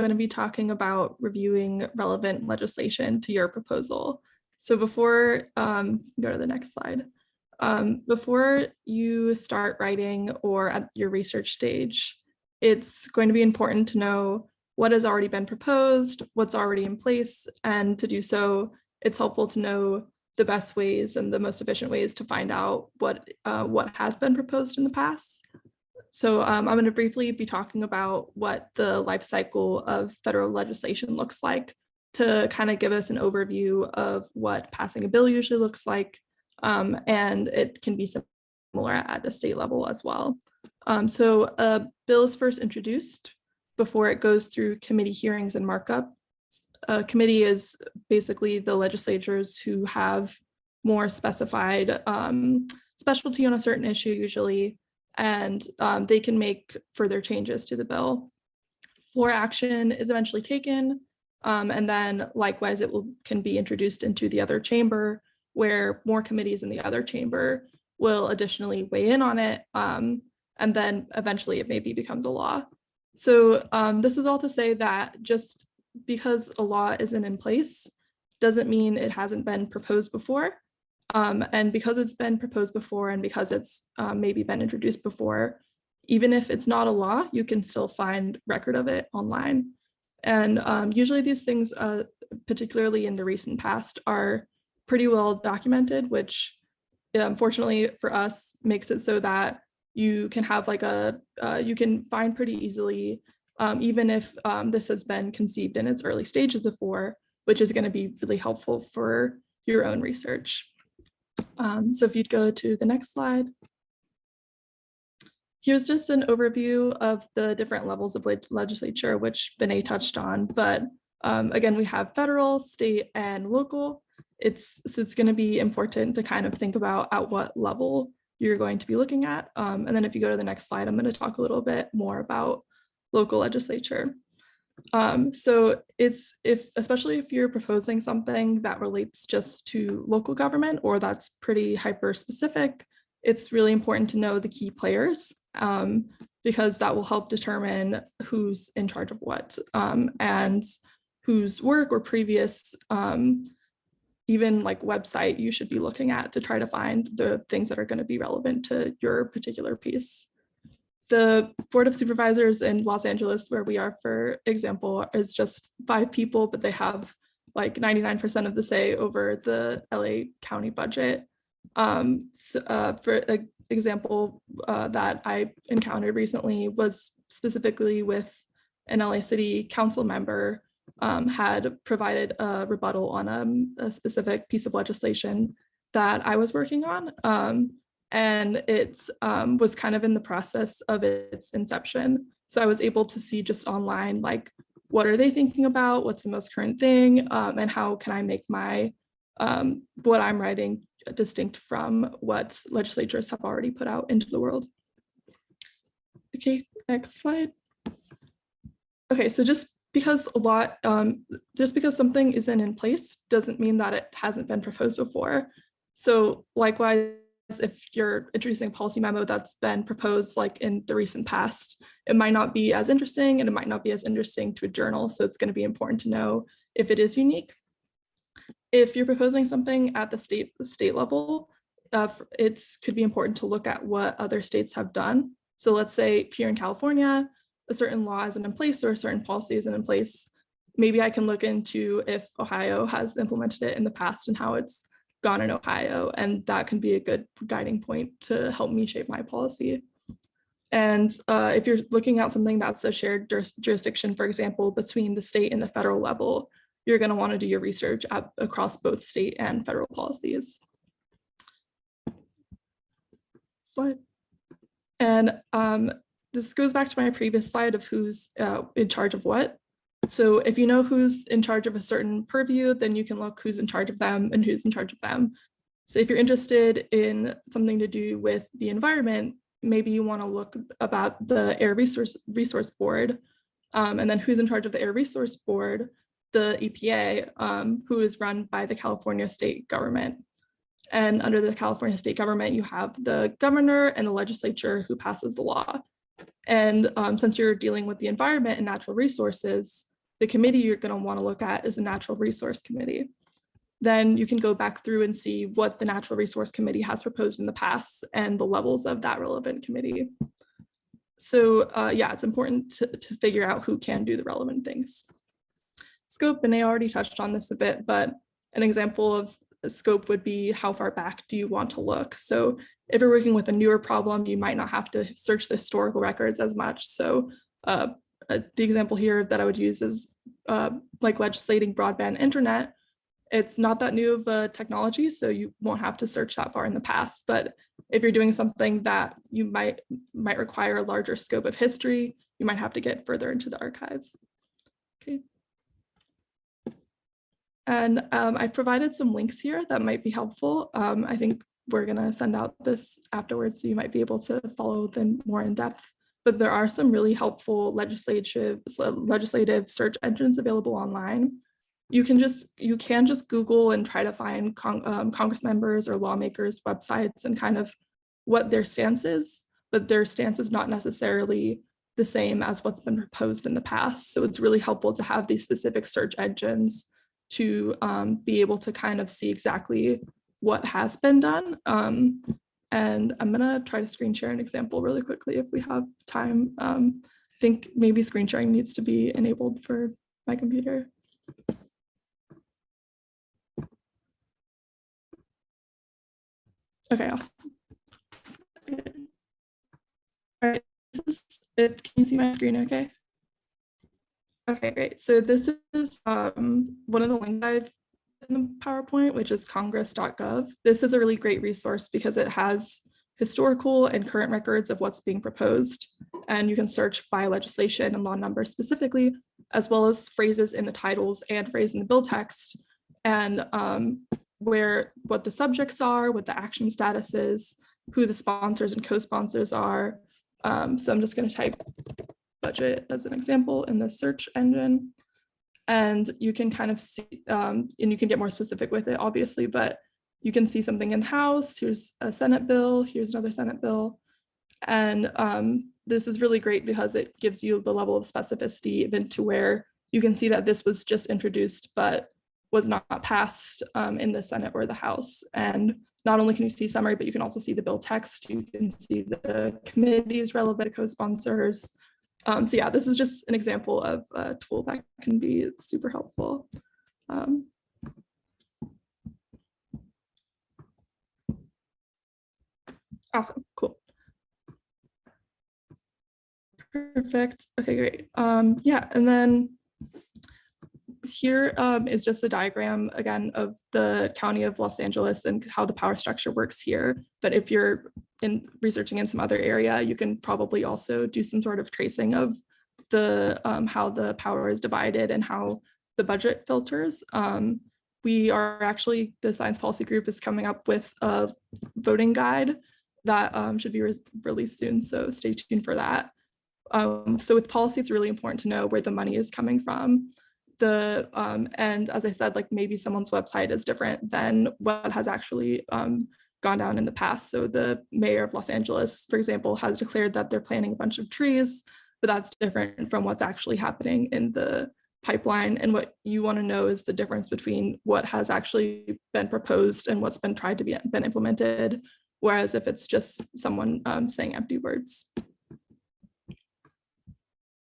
going to be talking about reviewing relevant legislation to your proposal. So before, go to the next slide. Before you start writing or at your research stage, it's going to be important to know what has already been proposed, what's already in place, and to do so, it's helpful to know the best ways and the most efficient ways to find out what has been proposed in the past. So I'm going to briefly be talking about what the life cycle of federal legislation looks like to kind of give us an overview of what passing a bill usually looks like. And it can be similar at a state level as well. So a bill is first introduced before it goes through committee hearings and markup. A committee is basically the legislatures who have more specified specialty on a certain issue usually, and they can make further changes to the bill. Floor action is eventually taken, and then likewise it can be introduced into the other chamber where more committees in the other chamber will additionally weigh in on it, and then eventually it maybe becomes a law. So this is all to say that just because a law isn't in place doesn't mean it hasn't been proposed before. And because it's been proposed before and because it's maybe been introduced before, even if it's not a law, you can still find record of it online. And usually these things, particularly in the recent past, are pretty well documented, which unfortunately for us makes it so that you can have like you can find pretty easily, even if this has been conceived in its early stages before, which is going to be really helpful for your own research. So if you'd go to the next slide. Here's just an overview of the different levels of legislature, which Vinay touched on. But again, we have federal, state, and local. So it's going to be important to kind of think about at what level you're going to be looking at. And then if you go to the next slide, I'm going to talk a little bit more about local legislature. So especially if you're proposing something that relates just to local government or that's pretty hyper specific, it's really important to know the key players because that will help determine who's in charge of what and whose work or previous even like website you should be looking at to try to find the things that are going to be relevant to your particular piece. The Board of Supervisors in Los Angeles, where we are, for example, is just 5 people, but they have like 99% of the say over the LA County budget. For example that I encountered recently was specifically with an LA City council member had provided a rebuttal on a specific piece of legislation that I was working on. And it was kind of in the process of its inception. So I was able to see just online, like, what are they thinking about? What's the most current thing? And how can I make my, what I'm writing distinct from what legislatures have already put out into the world. Okay, next slide. Okay, so just because something isn't in place doesn't mean that it hasn't been proposed before. So likewise, if you're introducing a policy memo that's been proposed like in the recent past, it might not be as interesting and it might not be as interesting to a journal. So it's going to be important to know if it is unique. If you're proposing something at the state level, it could be important to look at what other states have done. So let's say here in California, a certain law isn't in place or a certain policy isn't in place. Maybe I can look into if Ohio has implemented it in the past and how it's gone in Ohio, and that can be a good guiding point to help me shape my policy. And if you're looking at something that's a shared jurisdiction, for example, between the state and the federal level, you're going to want to do your research across both state and federal policies. Slide. And this goes back to my previous slide of who's in charge of what. So if you know who's in charge of a certain purview, then you can look who's in charge of them and who's in charge of them. So if you're interested in something to do with the environment, maybe you want to look about the Air Resource Board, and then who's in charge of the Air Resource Board, the EPA, who is run by the California state government. And under the California state government, you have the governor and the legislature who passes the law. And since you're dealing with the environment and natural resources, the committee you're going to want to look at is the Natural Resource Committee. Then you can go back through and see what the Natural Resource Committee has proposed in the past and the levels of that relevant committee. So yeah, it's important to figure out who can do the relevant things. Scope, and I already touched on this a bit, but an example of a scope would be how far back do you want to look? So if you're working with a newer problem, you might not have to search the historical records as much. So the example here that I would use is like legislating broadband internet. It's not that new of a technology, so you won't have to search that far in the past. But if you're doing something that you might require a larger scope of history, you might have to get further into the archives. Okay. And I've provided some links here that might be helpful. I think we're gonna send out this afterwards, so you might be able to follow them more in depth. But there are some really helpful legislative search engines available online. You can just Google and try to find Congress members or lawmakers' websites and kind of what their stance is, but their stance is not necessarily the same as what's been proposed in the past. So it's really helpful to have these specific search engines to be able to kind of see exactly what has been done. And I'm gonna try to screen share an example really quickly if we have time. I think maybe screen sharing needs to be enabled for my computer. Okay, awesome. All right, this is it. Can you see my screen okay? Okay, great. So this is one of the links I've in the PowerPoint, which is congress.gov. This is a really great resource because it has historical and current records of what's being proposed. And you can search by legislation and law number specifically, as well as phrases in the titles and phrase in the bill text, and what the subjects are, what the action status is, who the sponsors and co-sponsors are. So I'm just going to type budget as an example in the search engine. And you can kind of see, and you can get more specific with it, obviously, but you can see something in the House. Here's a Senate bill. Here's another Senate bill. And this is really great because it gives you the level of specificity even to where you can see that this was just introduced, but was not passed in the Senate or the House. And not only can you see summary, but you can also see the bill text. You can see the committees relevant, co-sponsors. So yeah, this is just an example of a tool that can be super helpful. Awesome, cool. Perfect, okay, great. Yeah, and then here is just a diagram again of the County of Los Angeles and how the power structure works here. But if you're researching in some other area, you can probably also do some sort of tracing of the how the power is divided and how the budget filters. We are actually, the Science Policy Group is coming up with a voting guide that should be released soon, so stay tuned for that. So with policy, it's really important to know where the money is coming from. And as I said, like maybe someone's website is different than what has actually gone down in the past. So the mayor of Los Angeles, for example, has declared that they're planting a bunch of trees, but that's different from what's actually happening in the pipeline. And what you want to know is the difference between what has actually been proposed and what's been tried to been implemented. Whereas if it's just someone saying empty words.